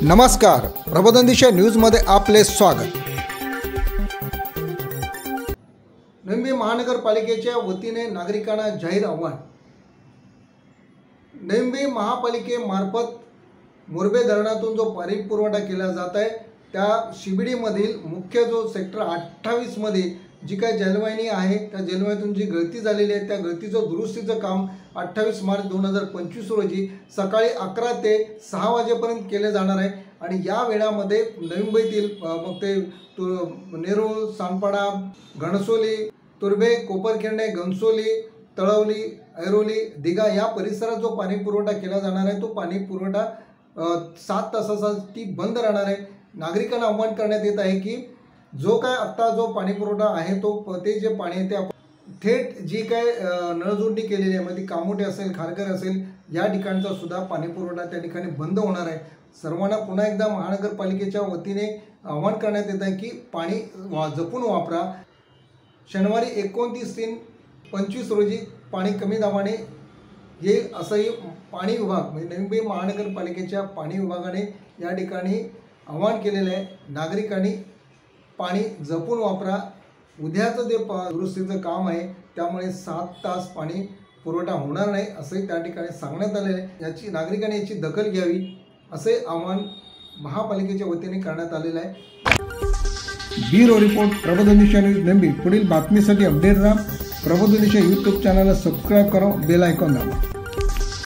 नमस्कार, प्रबोधन दिशा न्यूजमध्ये आपले स्वागत। नवी महानगरपालिकेच्या वतीने नागरिकांना जाहीर आव्हान। नवी महापालिकेमार्फत मोरबे धरणातून जो पाणी पुरवठा केला जात आहे त्या शिबिडीमधील मुख्य जो सेक्टर 28 मध्ये जी काय जलवाहिनी आहे त्या जलवाहिनीतून जी गळती झालेली आहे त्या गळतीचं दुरुस्तीचं काम 28 मार्च 2025 रोजी सकाळी 11 ते 6 वाजेपर्यंत केले जाणार आहे। आणि या वेळामध्ये नवी मुंबईतील मग ते नेरूळ, सानपाडा, घणसोली, तुर्भे, कोपरखिंडे, घनसोली, तळवली, ऐरोली, दिघा या परिसरात जो पाणी पुरवठा केला जाणार आहे तो पाणी पुरवठा 7 तासासाठी बंद राहणार आहे। नागरिकांना आवाहन करण्यात येत आहे की जो काय आता जो पाणी पुरवठा आहे तो ते जे पाणी आहे ते थेट जी काय नळजोडणी केलेली आहे मध्ये कामोटे असेल, खारघर असेल या ठिकाणचा सुद्धा पाणी पुरवठा त्या ठिकाणी बंद होणार आहे। सर्वांना पुन्हा एकदा महानगरपालिकेच्या वतीने आवाहन करण्यात येत आहे की पाणी जपून वापरा। शनिवारी 29/3/25 रोजी पाणी कमी दाबाने येईल असंही पाणी विभाग म्हणजे नवी मुंबई महानगरपालिकेच्या पाणी विभागाने या ठिकाणी आवाहन केलेलं आहे। नागरिकांनी पाणी जपून वापरा। उद्याचं जे दुरुस्तीचं काम आहे त्यामुळे 7 तास पाणी पुरवठा होणार नाही असंही त्या ठिकाणी सांगण्यात आलेलं आहे। याची नागरिकांनी याची दखल घ्यावी असे आवाहन महापालिकेच्या वतीने करण्यात आलेलं आहे। ब्युरो रिपोर्ट, प्रबोधन दिशा न्यूज नंबी। पुढील बातमीसाठी अपडेट राहा। प्रबोधन दिशा यूट्यूब चॅनलला सबस्क्राईब करा, बेल आयकॉन दाबा।